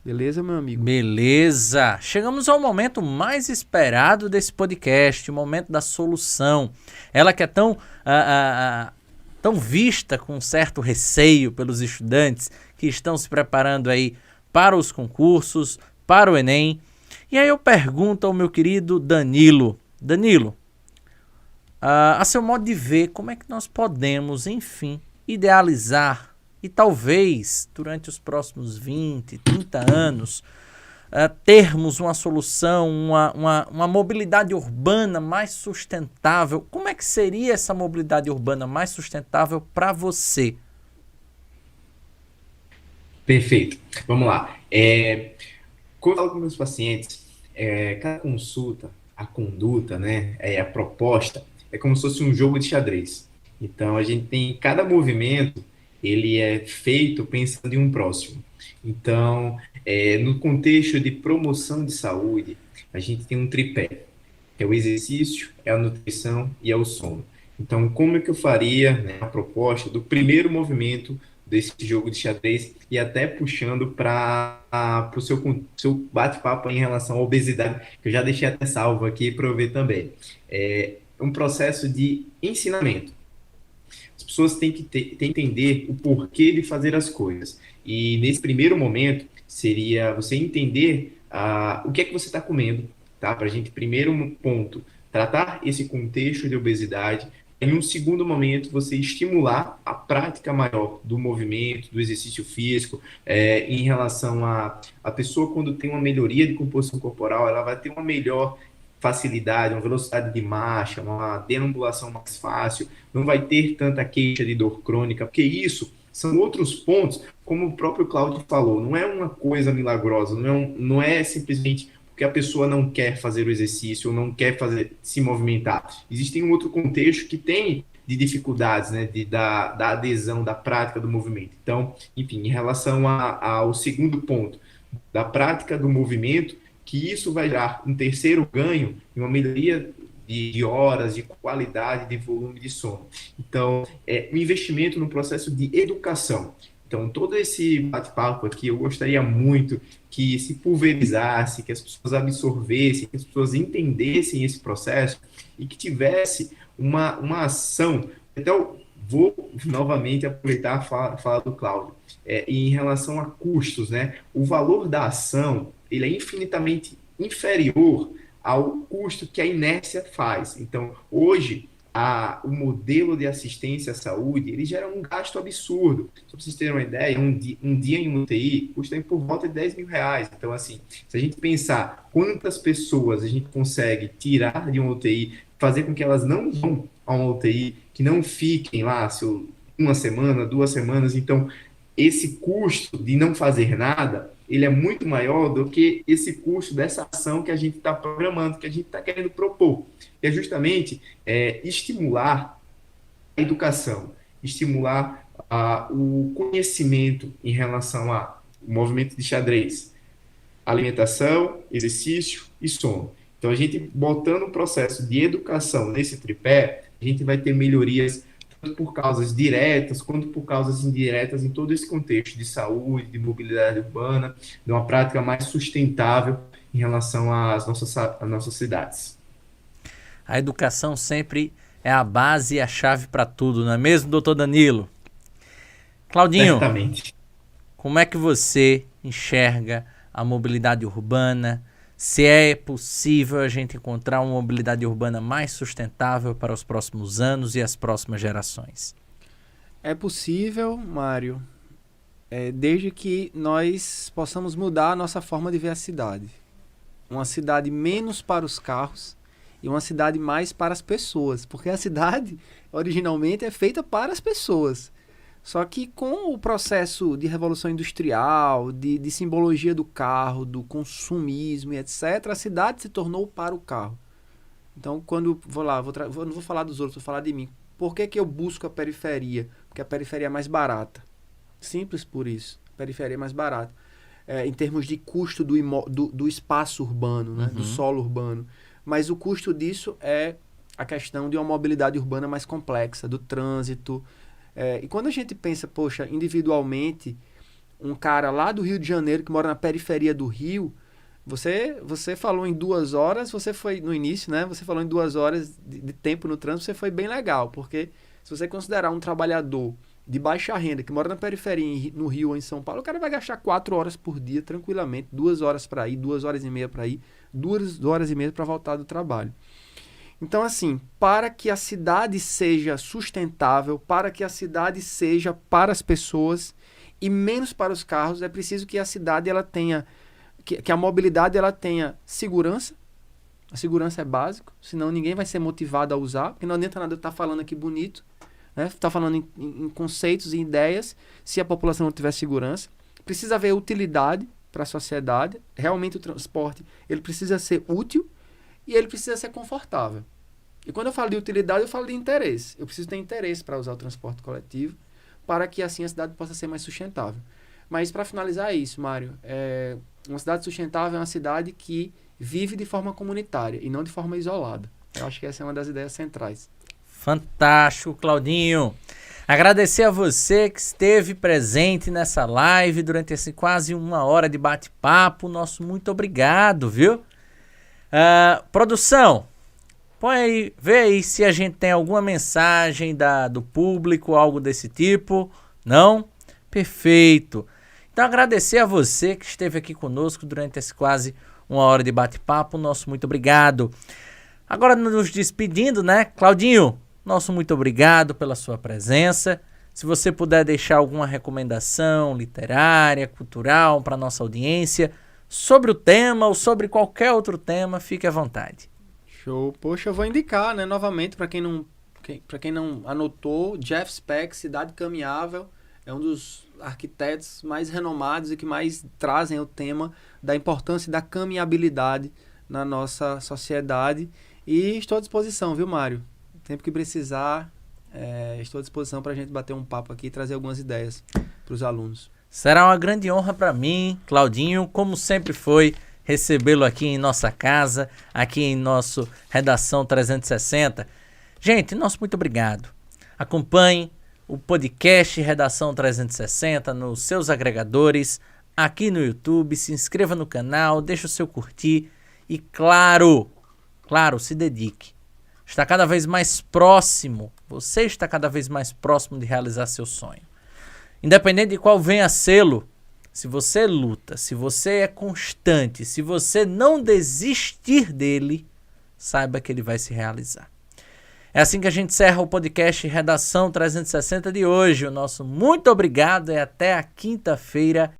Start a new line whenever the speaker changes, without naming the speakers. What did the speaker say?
Beleza, meu amigo?
Beleza! Chegamos ao momento mais esperado desse podcast, o momento da solução. Ela que é tão vista com certo receio pelos estudantes que estão se preparando aí para os concursos, para o Enem. E aí eu pergunto ao meu querido Danilo. Danilo, a seu modo de ver, como é que nós podemos, enfim, idealizar e talvez, durante os próximos 20, 30 anos, termos uma solução, uma mobilidade urbana mais sustentável? Como é que seria essa mobilidade urbana mais sustentável para você?
Perfeito. Vamos lá. Quando eu falo com meus pacientes, cada consulta, a conduta, né, a proposta, é como se fosse um jogo de xadrez. Então, a gente tem cada movimento, ele é feito pensando em um próximo. Então, no contexto de promoção de saúde, a gente tem um tripé, que é o exercício, é a nutrição e é o sono. Então, como é que eu faria, né, a proposta do primeiro movimento desse jogo de xadrez e até puxando para o seu bate-papo em relação à obesidade, que eu já deixei até salvo aqui para eu ver também. É um processo de ensinamento. As pessoas têm que entender o porquê de fazer as coisas. E nesse primeiro momento, seria você entender o que é que você está comendo, tá? Para a gente, primeiro ponto, tratar esse contexto de obesidade. Em um segundo momento, você estimular a prática maior do movimento, do exercício físico, em relação a pessoa, quando tem uma melhoria de composição corporal, ela vai ter uma melhor facilidade, uma velocidade de marcha, uma deambulação mais fácil, não vai ter tanta queixa de dor crônica, porque isso são outros pontos, como o próprio Cláudio falou, não é uma coisa milagrosa, não é simplesmente porque a pessoa não quer fazer o exercício ou não quer se movimentar. Existe um outro contexto que tem de dificuldades, né, da adesão, da prática do movimento. Então, enfim, em relação ao segundo ponto, da prática do movimento, que isso vai dar um terceiro ganho e uma melhoria de horas, de qualidade, de volume de sono. Então, um investimento no processo de educação. Então, todo esse bate-papo aqui, eu gostaria muito que se pulverizasse, que as pessoas absorvessem, que as pessoas entendessem esse processo e que tivesse uma ação. Então, vou novamente aproveitar a fala do Cláudio. Em relação a custos, né? O valor da ação ele é infinitamente inferior ao custo que a inércia faz. Então, hoje, o modelo de assistência à saúde, ele gera um gasto absurdo. Só para vocês terem uma ideia, um dia em UTI custa por volta de R$ 10.000. Então, assim, se a gente pensar quantas pessoas a gente consegue tirar de uma UTI, fazer com que elas não vão a uma UTI, que não fiquem lá uma semana, 2 semanas, então esse custo de não fazer nada, ele é muito maior do que esse custo dessa ação que a gente está programando, que a gente está querendo propor. Que é justamente estimular a educação, estimular o conhecimento em relação ao movimento de xadrez, alimentação, exercício e sono. Então, a gente botando o processo de educação nesse tripé, a gente vai ter melhorias tanto por causas diretas quanto por causas indiretas em todo esse contexto de saúde, de mobilidade urbana, de uma prática mais sustentável em relação às nossas cidades.
A educação sempre é a base e a chave para tudo, não é mesmo, doutor Danilo? Claudinho,
Certamente.
como é que você enxerga a mobilidade urbana? Se é possível a gente encontrar uma mobilidade urbana mais sustentável para os próximos anos e as próximas gerações?
É possível, Mário, desde que nós possamos mudar a nossa forma de ver a cidade. Uma cidade menos para os carros e uma cidade mais para as pessoas. Porque a cidade, originalmente, é feita para as pessoas. Só que com o processo de revolução industrial, de simbologia do carro, do consumismo e etc., a cidade se tornou para o carro. Então, quando vou lá, não vou falar dos outros, vou falar de mim. Por que eu busco a periferia? Porque a periferia é mais barata. Simples por isso. A periferia é mais barata. Em termos de custo do espaço urbano, né? Do solo urbano. Mas o custo disso é a questão de uma mobilidade urbana mais complexa, do trânsito. E quando a gente pensa, poxa, individualmente, um cara lá do Rio de Janeiro que mora na periferia do Rio, você falou em 2 horas, você foi no início, né? Você falou em 2 horas de tempo no trânsito, você foi bem legal, porque se você considerar um trabalhador de baixa renda que mora na periferia, no Rio ou em São Paulo, o cara vai gastar 4 horas por dia tranquilamente, 2 horas para ir, 2 horas e meia para ir, 2 horas e meia para voltar do trabalho. Então, assim, para que a cidade seja sustentável, para que a cidade seja para as pessoas e menos para os carros, é preciso que a cidade ela tenha, que a mobilidade ela tenha segurança. A segurança é básico, senão ninguém vai ser motivado a usar, porque não adianta nada eu estar falando aqui bonito, né? Estar falando em conceitos e ideias, se a população não tiver segurança. Precisa haver utilidade para a sociedade. Realmente o transporte ele precisa ser útil e ele precisa ser confortável. E quando eu falo de utilidade, eu falo de interesse. Eu preciso ter interesse para usar o transporte coletivo, para que assim a cidade possa ser mais sustentável. Mas para finalizar é isso, Mário. Uma cidade sustentável é uma cidade que vive de forma comunitária e não de forma isolada. Eu acho que essa é uma das ideias centrais.
Fantástico, Claudinho. Agradecer a você que esteve presente nessa live durante esse quase 1 hora de bate-papo. Nosso muito obrigado, viu? Produção, põe aí, vê aí se a gente tem alguma mensagem do público, algo desse tipo. Não? Perfeito. Então agradecer a você que esteve aqui conosco durante esse quase 1 hora de bate-papo. Nosso muito obrigado. Agora nos despedindo, né? Claudinho, nosso muito obrigado pela sua presença. Se você puder deixar alguma recomendação literária, cultural para nossa audiência, sobre o tema ou sobre qualquer outro tema, fique à vontade.
Show. Poxa, eu vou indicar, né, novamente, para quem não anotou, Jeff Speck, Cidade Caminhável, é um dos arquitetos mais renomados e que mais trazem o tema da importância da caminhabilidade na nossa sociedade. E estou à disposição, viu, Mário? Sempre que precisar, estou à disposição para a gente bater um papo aqui e trazer algumas ideias para os alunos.
Será uma grande honra para mim, Claudinho, como sempre foi, recebê-lo aqui em nossa casa, aqui em nosso Redação 360. Gente, nosso muito obrigado. Acompanhe o podcast Redação 360 nos seus agregadores, aqui no YouTube, se inscreva no canal, deixe o seu curtir e, claro, se dedique. Está cada vez mais próximo, você está cada vez mais próximo de realizar seu sonho. Independente de qual venha a sê-lo, se você luta, se você é constante, se você não desistir dele, saiba que ele vai se realizar. É assim que a gente encerra o podcast Redação 360 de hoje. O nosso muito obrigado e até a quinta-feira